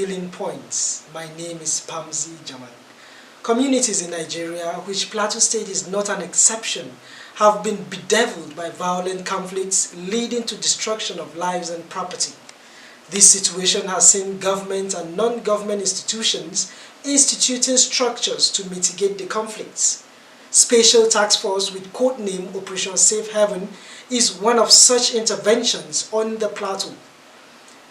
Healing Points. My name is Pamzi Jaman. Communities in Nigeria, which Plateau State is not an exception, have been bedeviled by violent conflicts leading to destruction of lives and property. This situation has seen government and non-government institutions instituting structures to mitigate the conflicts. Special Task Force with codename Operation Safe Haven is one of such interventions on the Plateau.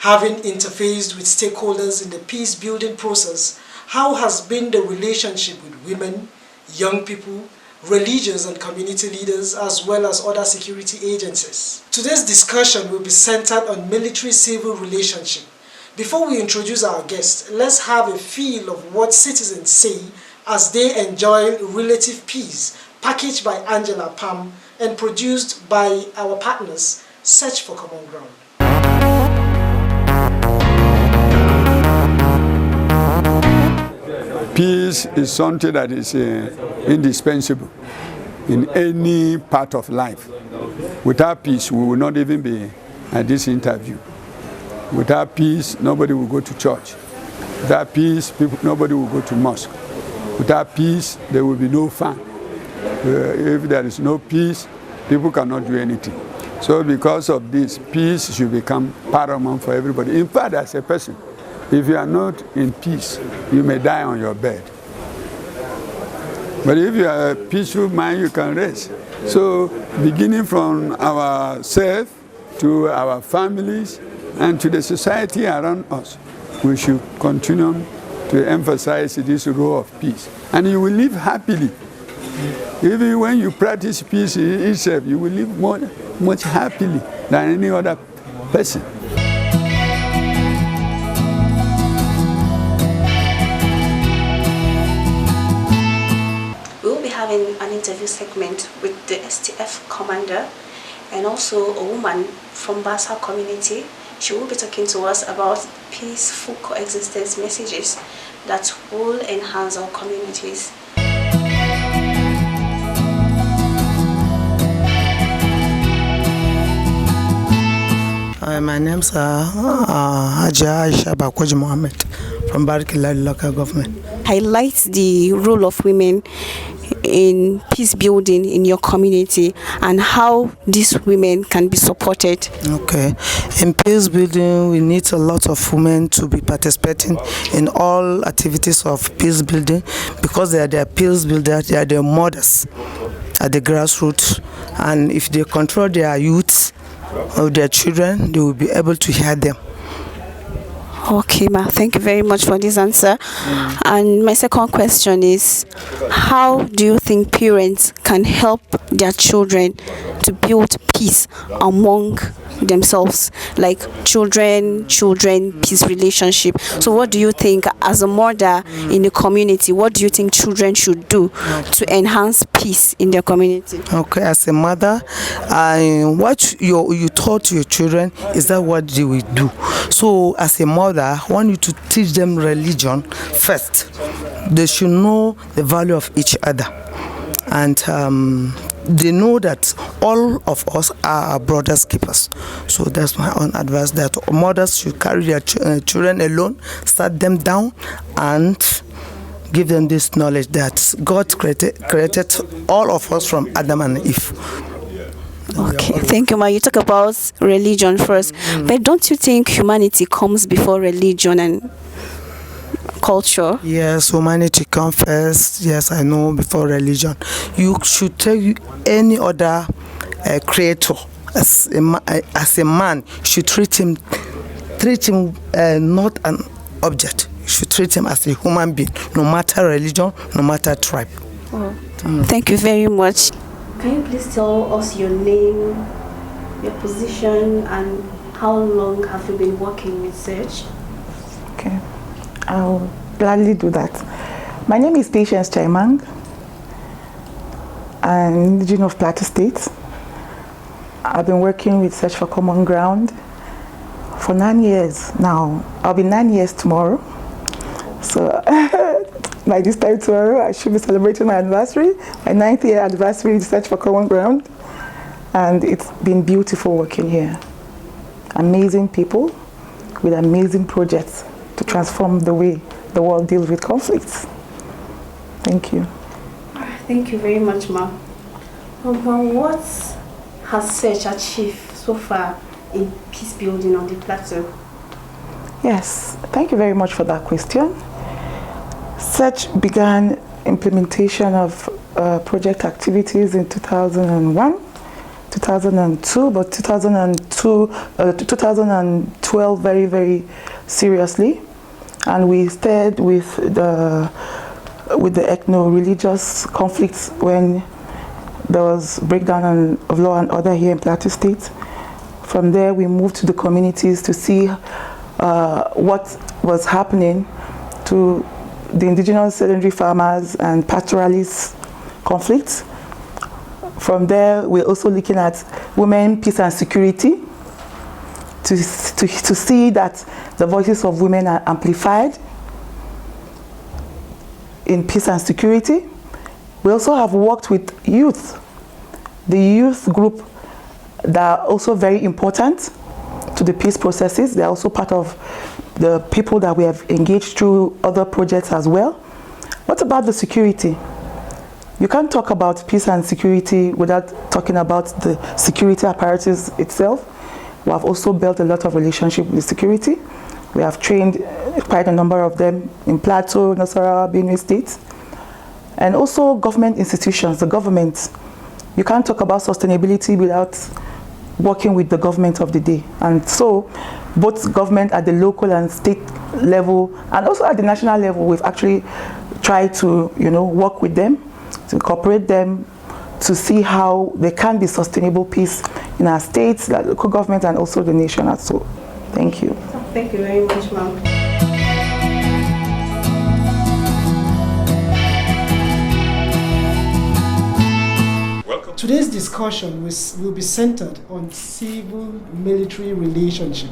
Having interfaced with stakeholders in the peace-building process, how has been the relationship with women, young people, religious and community leaders, as well as other security agencies? Today's discussion will be centered on military-civil relationship. Before we introduce our guest, let's have a feel of what citizens say as they enjoy relative peace, packaged by Angela Pam and produced by our partners, Search for Common Ground. Peace is something that is indispensable in any part of life. Without peace, we will not even be at this interview. Without peace, nobody will go to church. Without peace, nobody will go to mosque. Without peace, there will be no fun. If there is no peace, people cannot do anything. So because of this, peace should become paramount for everybody. In fact, as a person, if you are not in peace, you may die on your bed. But if you are a peaceful mind, you can rest. So beginning from ourselves to our families and to the society around us, we should continue to emphasize this role of peace. And you will live happily. Even when you practice peace itself, you will live much happily than any other person. An interview segment with the STF commander and also a woman from Basa community. She will be talking to us about peaceful coexistence messages that will enhance our communities. My name is Haja Aisha Bakwaji Mohammed from Barikila local government. Highlight the role of women in peace building in your community and how these women can be supported. Okay, in peace building we need a lot of women to be participating in all activities of peace building because they are the peace builders, they are the mothers at the grassroots, and if they control their youths or their children, they will be able to hear them. Okay, ma. Thank you very much for this answer. And my second question is, how do you think parents can help their children to build peace among themselves, like children peace relationship? So what do you think as a mother in the community, what do you think children should do to enhance peace in their community? Okay, as a mother, what you taught your children is that what they will do. So as a mother, I want you to teach them religion first. They should know the value of each other, and they know that all of us are our brothers keepers. So that's my own advice, that mothers should carry their children alone, start them down, and give them this knowledge that God created all of us from Adam and Eve. Okay, thank you, ma. You talk about religion first, but don't you think humanity comes before religion and culture? Yes, humanity comes first. Yes, I know, before religion. You should take any other creator as a man. You should treat him not an object. You should treat him as a human being, no matter religion, no matter tribe. Thank you very much. Can you please tell us your name, your position, and how long have you been working with Search? Okay, I'll gladly do that. My name is Patience Chaimang. I'm indigenous of Plateau State. I've been working with Search for Common Ground for 9 years now. I'll be 9 years tomorrow. So by this time tomorrow, I should be celebrating my anniversary, my 9th year anniversary with Search for Common Ground. And it's been beautiful working here. Amazing people with amazing projects to transform the way the world deals with conflicts. Thank you. Thank you very much, ma'am. What has SEARCH achieved so far in peace building on the plateau? Yes, thank you very much for that question. SEARCH began implementation of project activities in 2001, 2002, but 2012 very, very seriously. And we stayed with the ethno-religious conflicts when there was breakdown of law and order here in Plateau State. From there, we moved to the communities to see what was happening to the indigenous sedentary farmers and pastoralist conflicts. From there, we're also looking at women, peace and security to see that the voices of women are amplified in peace and security. We also have worked with youth. The youth group that are also very important to the peace processes. They're also part of the people that we have engaged through other projects as well. What about the security? You can't talk about peace and security without talking about the security apparatus itself. We have also built a lot of relationship with security. We have trained quite a number of them in Plateau, Nasarawa, Benue State. And also government institutions, the government. You can't talk about sustainability without working with the government of the day. And so both government at the local and state level and also at the national level, we've actually tried to work with them, to incorporate them, to see how there can be sustainable peace in our states, the local government, and also the nation as well. Thank you. Thank you very much, ma'am. Today's discussion will be centered on civil-military relationship.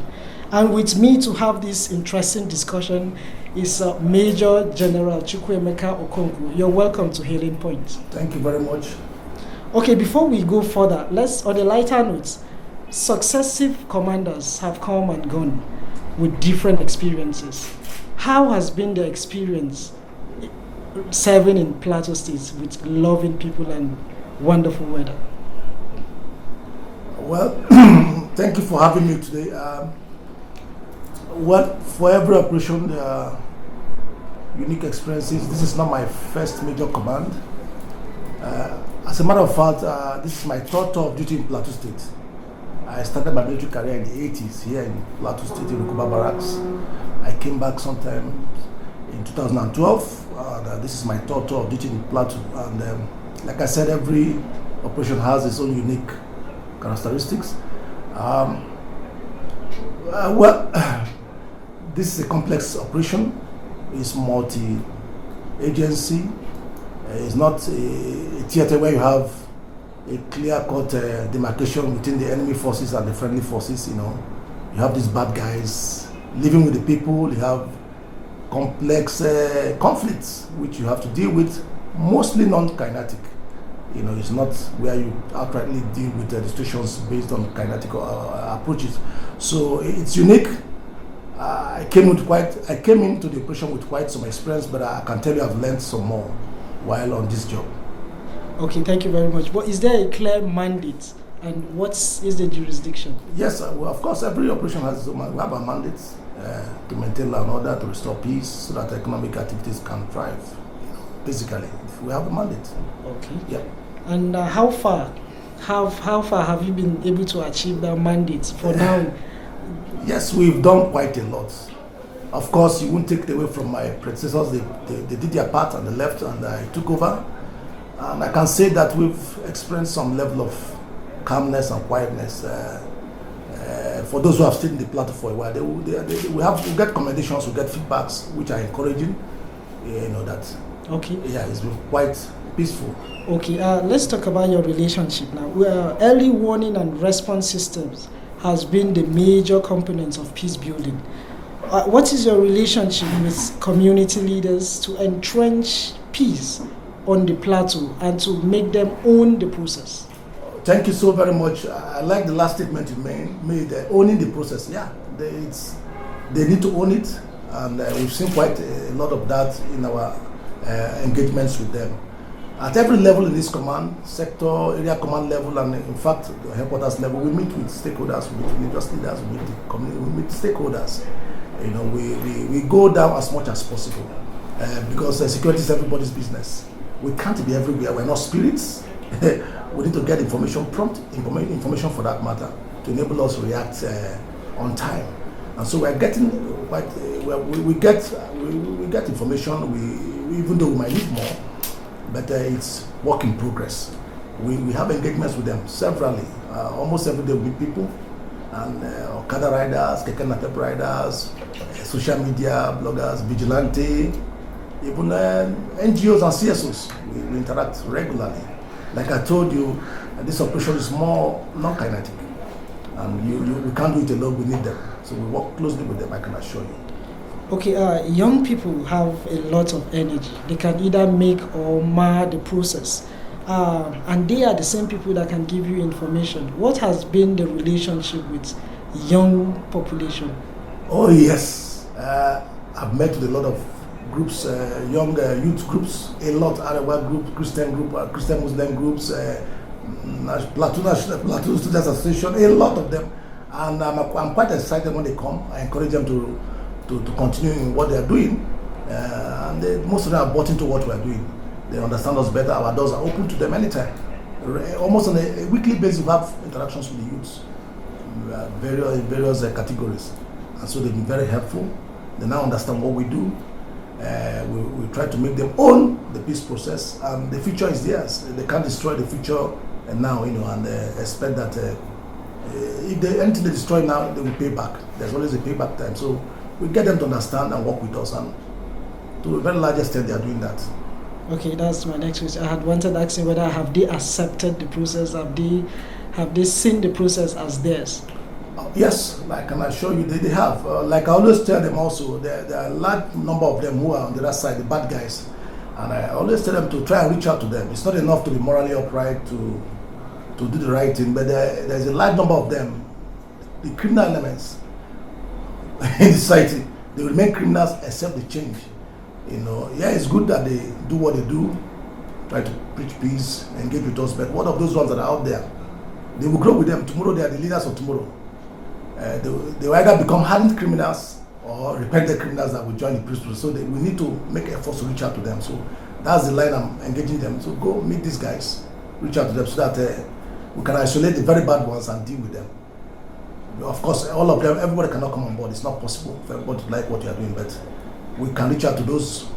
And with me to have this interesting discussion is Major General Chukwuemeka Okonkwo. You're welcome to Healing Point. Thank you very much. Okay, before we go further, let's, on a lighter note, successive commanders have come and gone with different experiences. How has been the experience serving in Plateau State with loving people and wonderful weather? Well, thank you for having me today. For every operation, there are unique experiences. This is not my first major command. As a matter of fact, this is my third tour of duty in Plateau State. I started my military career in the 80s here in Plateau State in Rukuba Barracks. I came back sometime in 2012. This is my third tour of duty in Plateau. And like I said, every operation has its own unique characteristics. This is a complex operation. It's multi-agency. It's not a theater where you have a clear-cut demarcation between the enemy forces and the friendly forces. You have these bad guys living with the people. You have complex conflicts which you have to deal with, mostly non-kinetic. It's not where you outrightly deal with the situations based on kinetic approaches. So it's unique. I came into the operation with quite some experience, but I can tell you I've learned some more while on this job. Okay, thank you very much. But is there a clear mandate, and what is the jurisdiction? Yes, well, of course, every operation has its own mandate. We have a mandate to maintain law and order, to restore peace, so that economic activities can thrive. Basically, we have a mandate. Okay. Yeah. And how far have you been able to achieve that mandate for now? Yes, we've done quite a lot. Of course, you won't take it away from my predecessors. They did their part on the left, and I took over. And I can say that we've experienced some level of calmness and quietness. For those who have stayed in the plateau for a while, we get commendations, we get feedbacks, which are encouraging. That. Okay. Yeah, it's been quite peaceful. Okay, let's talk about your relationship now. Early warning and response systems has been the major components of peace building. What is your relationship with community leaders to entrench peace on the plateau and to make them own the process? Thank you so very much. I like the last statement you made, owning the process. Yeah, they need to own it. and we've seen quite a lot of that in our engagements with them. At every level in this command, sector, area command level, and in fact, the headquarters level, we meet with stakeholders, we meet with religious leaders, we meet with the community, we meet stakeholders. You know, we go down as much as possible because security is everybody's business. We can't be everywhere. We're not spirits. We need to get information, prompt information for that matter, to enable us to react on time. And so we're getting quite. We get information. We even though we might need more. But it's work in progress. We have engagements with them severally. Almost every day we meet people, and Okada riders, Keke Napep riders, social media bloggers, vigilante, even NGOs and CSOs. We interact regularly. Like I told you, this operation is more non-kinetic, and we can't do it alone. We need them, so we work closely with them. I can assure you. Okay, young people have a lot of energy. They can either make or mar the process. And they are the same people that can give you information. What has been the relationship with young population? Oh yes, I've met with a lot of groups, young youth groups, a lot, Arewa group, Christian group, Christian Muslim groups, Plateau Students Association, a lot of them. And I'm quite excited when they come. I encourage them to continue in what they are doing, and most of them are bought into what we are doing. They understand us better. Our doors are open to them anytime. Almost on a weekly basis, we have interactions with the youths, various categories, and so they've been very helpful. They now understand what we do. We try to make them own the peace process, and the future is theirs. They can't destroy the future now, and expect that if anything they destroy now, they will pay back. There's always a payback time. So we get them to understand and work with us, and to a very large extent they are doing that. Okay, that's my next question. I had wanted to ask you whether have they accepted the process, have they seen the process as theirs? Yes, I can assure you they have. Like I always tell them also, there are a large number of them who are on the other side, the bad guys, and I always tell them to try and reach out to them. It's not enough to be morally upright to do the right thing, but there's a large number of them, the criminal elements in society. They will remain criminals except they change. Yeah, it's good that they do what they do, try to preach peace, engage with us, but what of those ones that are out there? They will grow with them. Tomorrow they are the leaders of tomorrow. They will either become hardened criminals or repentant criminals that will join the peace process. So we need to make efforts to reach out to them. So that's the line I'm engaging them. So go meet these guys, reach out to them so that we can isolate the very bad ones and deal with them. Of course, all of them, everybody cannot come on board. It's not possible for everybody to like what you are doing, but we can reach out to those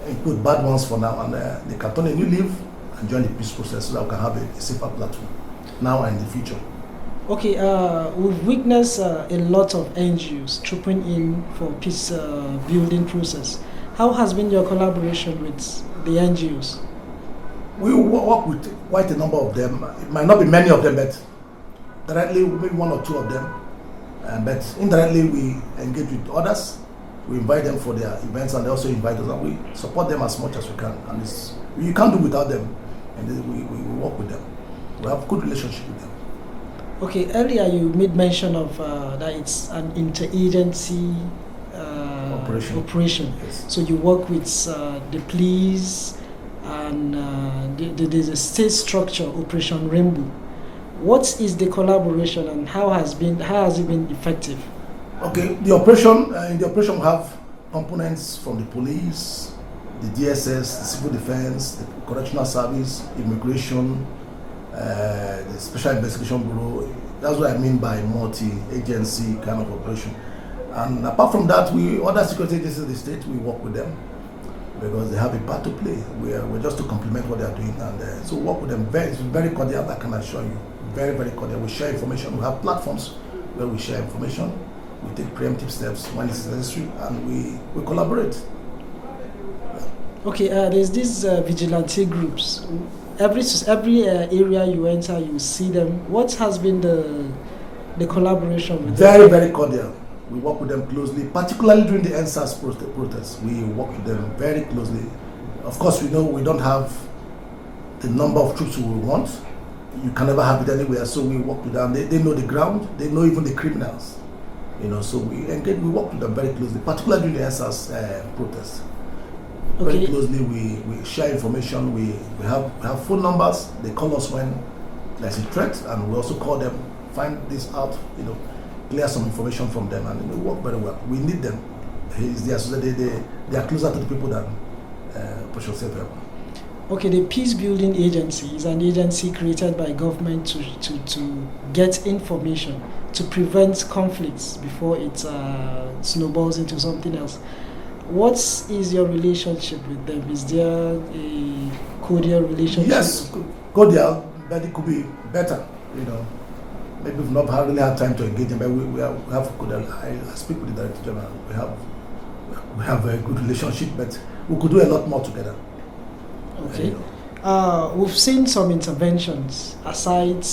include bad ones for now, and they can turn a new leaf and join the peace process so that we can have a safer platform now and in the future. Okay, we've witnessed a lot of NGOs trooping in for peace building process. How has been your collaboration with the NGOs? We work with quite a number of them. It might not be many of them, but directly maybe one or two of them. But indirectly we engage with others. We invite them for their events, and they also invite us, and we support them as much as we can. And you can't do without them, and we work with them. We have a good relationship with them. Okay, earlier you made mention of that it's an interagency operation. Yes. So you work with the police, and there's a state structure, Operation Rainbow. What is the collaboration, and how has it been effective? Okay, in the operation we have components from the police, the DSS, the civil defense, the correctional service, immigration, the special investigation bureau. That's what I mean by multi-agency kind of operation. And apart from that, other security agencies in the state, we work with them because they have a part to play. We're just to complement what they are doing, and so work with them. It's very cordial, I can assure you. Very, very cordial. We share information. We have platforms where we share information. We take preemptive steps when it's necessary, and we collaborate. Okay, there's these vigilante groups. Every area you enter, you see them. What has been the collaboration with them? Very, very cordial. We work with them closely, particularly during the NSAS protests. We work with them very closely. Of course, we know we don't have the number of troops we want. You can never have it anywhere, so we work with them. They know the ground. They know even the criminals. So we engage, we work with them very closely, particularly during the NSAS protests. Okay. Very closely, we share information, we have phone numbers, they call us when there's a threat, and we also call them, find this out, clear some information from them, and we work very well. We need them. They are closer to the people than Operation Safe Haven. Okay, the Peace Building Agency is an agency created by government to get information, to prevent conflicts before it snowballs into something else. What is your relationship with them? Is there a cordial relationship? Yes, cordial, but it could be better, Maybe we've not really had time to engage them, but we have cordial. I speak with the Director General. We have a good relationship, but we could do a lot more together. Okay. We've seen some interventions, aside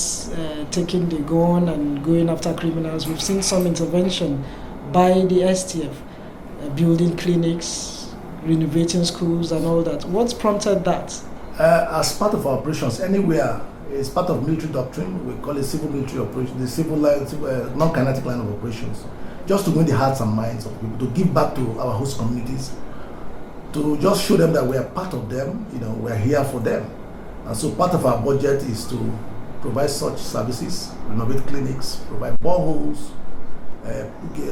taking the gun and going after criminals. We've seen some intervention by the STF, building clinics, renovating schools and all that. What's prompted that? As part of our operations, anywhere, it's part of military doctrine. We call it civil military operation, the civil non-kinetic line of operations, just to win the hearts and minds of people, to give back to our host communities, to just show them that we are part of them, we are here for them. And so part of our budget is to provide such services, renovate clinics, provide boreholes.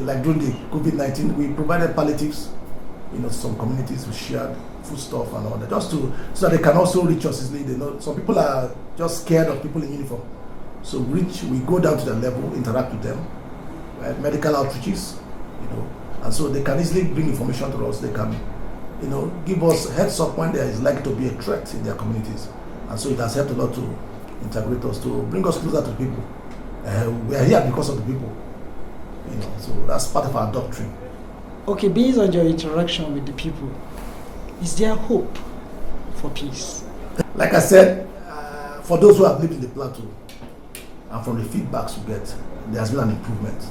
Like during the COVID-19, we provided palliatives, to some communities. We shared foodstuff and all that, just so that they can also reach us easily. Some people are just scared of people in uniform. So we go down to the level, interact with them, medical outreaches, and so they can easily bring information to us. They can give us heads up when there is likely to be a threat in their communities. And so it has helped a lot to integrate us, to bring us closer to the people. We are here because of the people. So that's part of our doctrine. Okay, based on your interaction with the people, is there hope for peace? Like I said, for those who have lived in the Plateau, and from the feedbacks we get, there has been an improvement.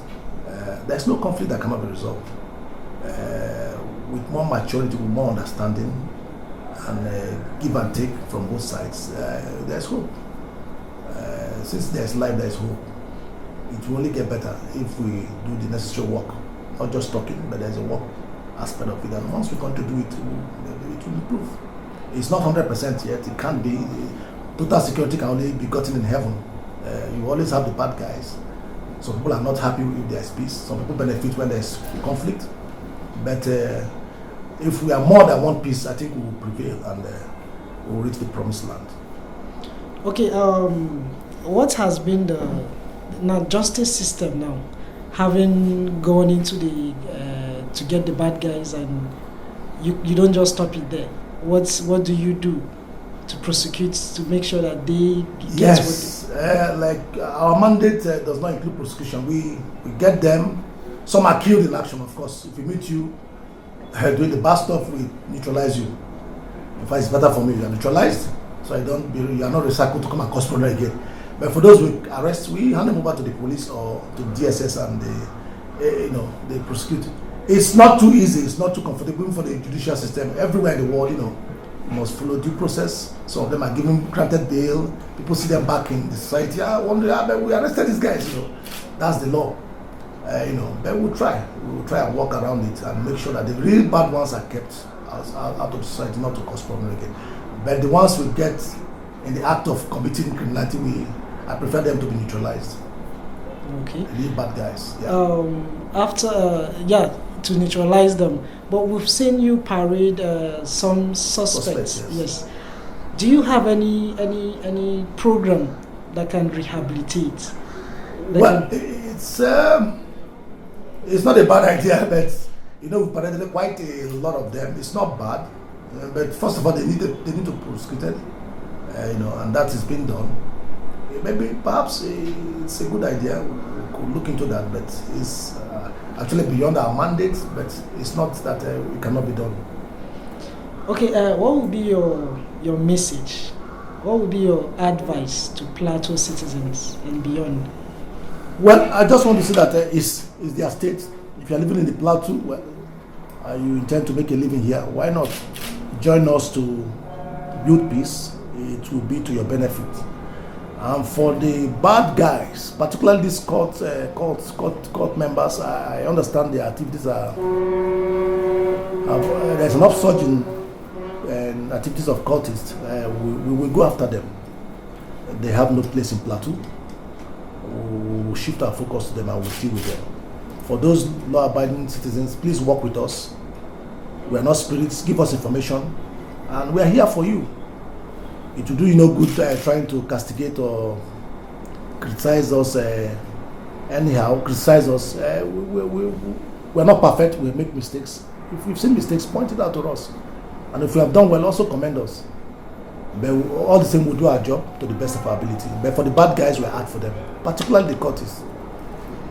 There's no conflict that cannot be resolved. With more maturity, with more understanding, and give and take from both sides, there's hope. Since there's life, there's hope. It will only get better if we do the necessary work, not just talking, but there's a work aspect of it. And once we come to do it, it will improve. It's not 100% yet. It can't be. Total security can only be gotten in heaven. You always have the bad guys. Some people are not happy if there's peace. Some people benefit when there's conflict. But if we are more than one piece, I think we will prevail and we will reach the promised land. Okay, what has been the justice system now, having gone into the to get the bad guys, and you don't just stop it there. What do you do to prosecute, to make sure that they get like our mandate does not include prosecution. We get them. Some are killed in action, of course. If we meet you doing the bad stuff, we neutralize you. In fact, it's better for me. You are neutralized, so you are not recycled to come and cause problem again. But for those we arrest, we hand them over to the police or to DSS, and they prosecute. It's not too easy. It's not too comfortable even for the judicial system. Everywhere in the world, you must follow due process. Some of them are given granted bail. People see them back in the society. I wonder, but we arrested these guys. That's the law. But we'll try. We'll try and work around it and make sure that the really bad ones are kept out of society, not to cause problem again. But the ones we get in the act of committing criminality, I prefer them to be neutralized. Okay. Really bad guys. Yeah. To neutralize them. But we've seen you parade some suspects. Yes. Do you have any program that can rehabilitate? It's not a bad idea, but we've paraded quite a lot of them. It's not bad, but first of all, they need to prosecute it, and that is being done. Maybe perhaps it's a good idea. We could look into that, but it's actually beyond our mandate. But it's not that it cannot be done. Okay, what would be your message? What would be your advice to Plateau citizens and beyond? Well, I just want to say that it's their state. If you are living in the Plateau, you intend to make a living here, why not join us to build peace? It will be to your benefit. And for the bad guys, particularly these court members, I understand their activities are there's an upsurge in activities of cultists. We will go after them. They have no place in Plateau. We will shift our focus to them and we'll deal with them. For those law-abiding citizens, please work with us. We are not spirits. Give us information, and we are here for you. It will do you no good trying to castigate or criticize us anyhow. Criticize us. We're not perfect. We make mistakes. If we've seen mistakes, point it out to us. And if we have done well, also commend us. But all the same, we'll do our job to the best of our ability. But for the bad guys, we're hard for them, particularly the courtists.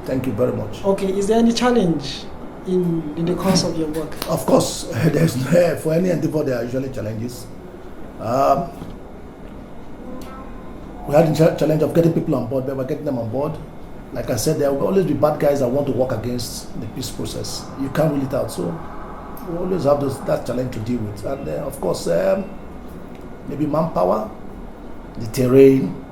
Thank you very much. Okay, is there any challenge in the course of your work? Of course, there's for any endeavor there are usually challenges. We had the challenge of getting people on board, but we're getting them on board. Like I said, there will always be bad guys that want to work against the peace process. You can't rule it out, so we always have that challenge to deal with. And of course, maybe manpower, the terrain,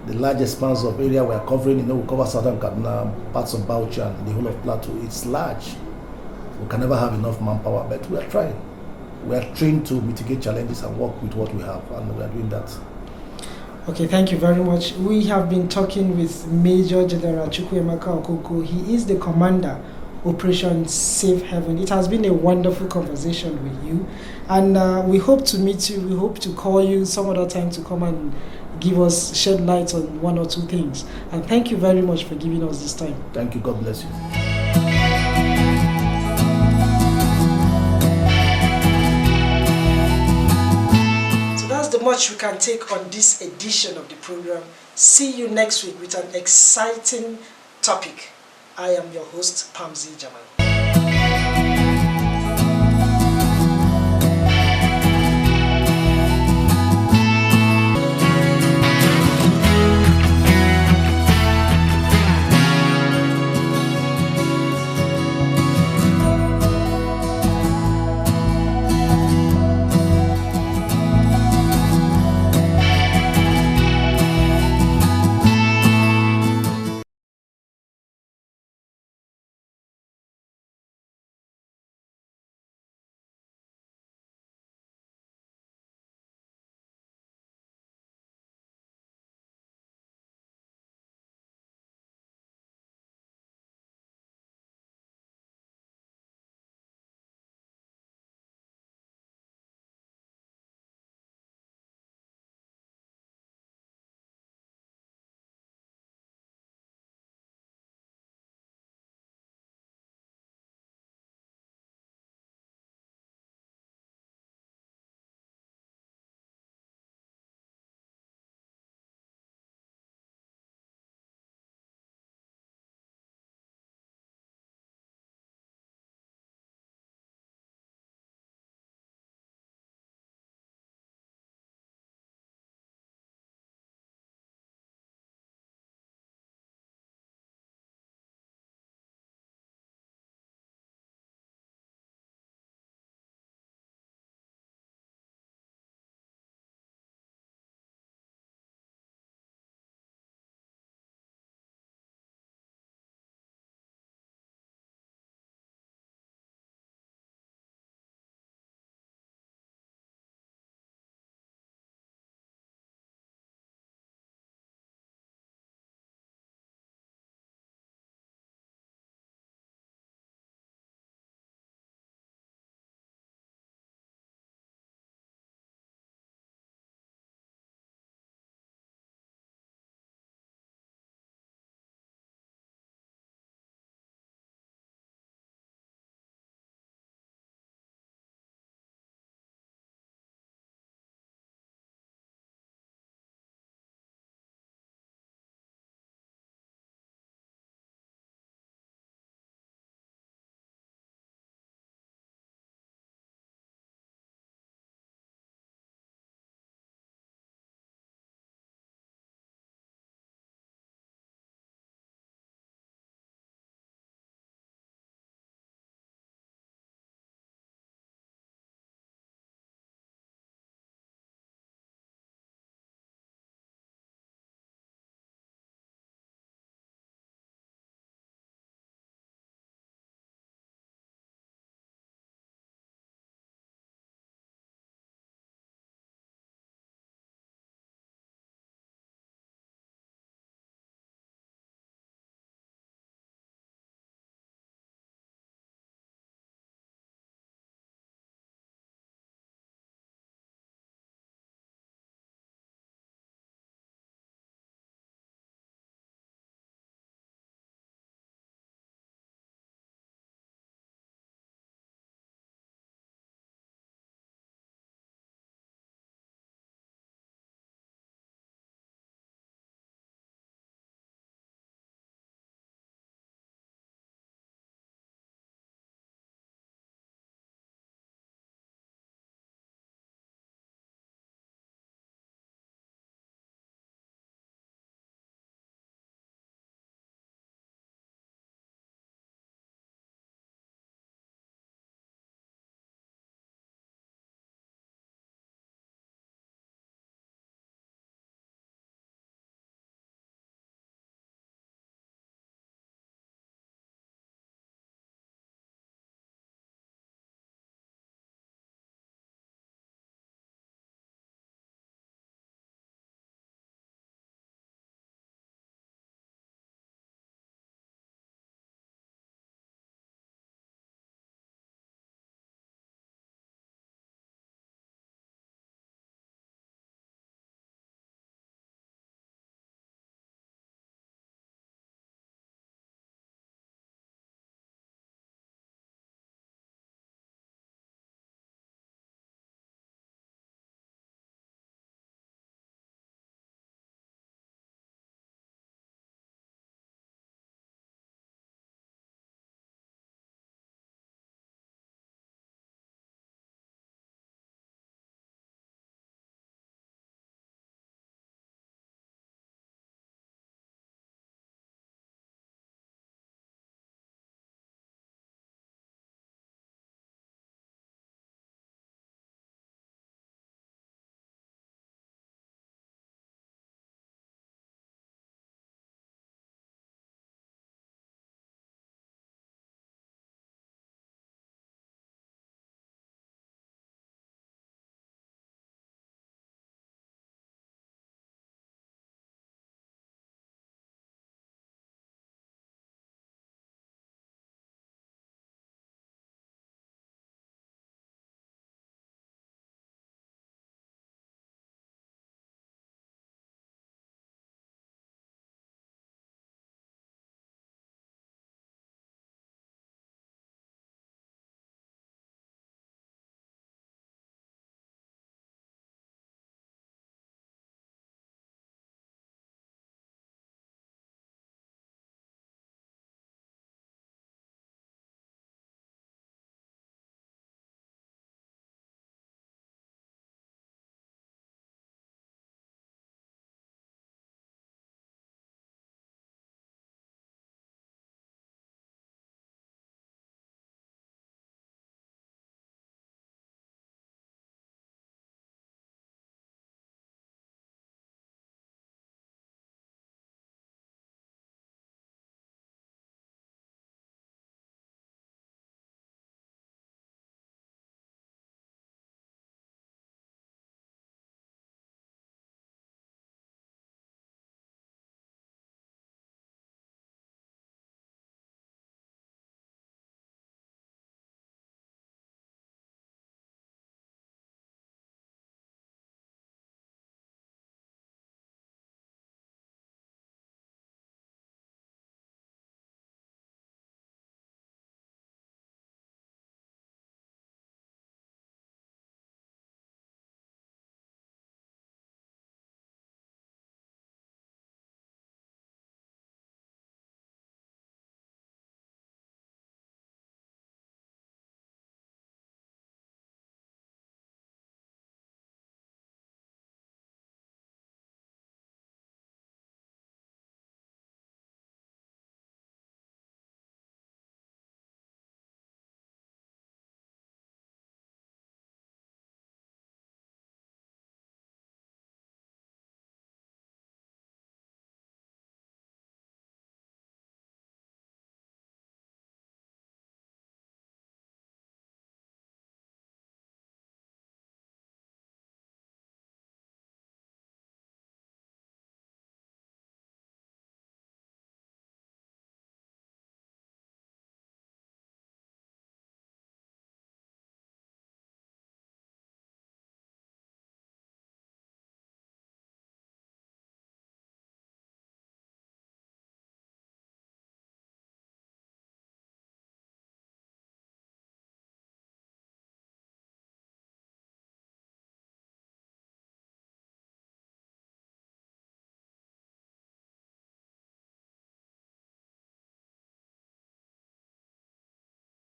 the large expanse of area we're covering. We cover southern Kaduna, parts of Bauchi, and the whole of Plateau. It's large. We can never have enough manpower, but we are trying. We are trained to mitigate challenges and work with what we have, and we are doing that. Okay, thank you very much. We have been talking with Major General Chukwuemeka Okonkwo. He is the commander, Operation Safe Haven. It has been a wonderful conversation with you, and we hope to meet you. We hope to call you some other time to come and shed light on one or two things. And thank you very much for giving us this time. Thank you. God bless you. Much we can take on this edition of the program. See you next week with an exciting topic. I am your host, Pamzi Jamal.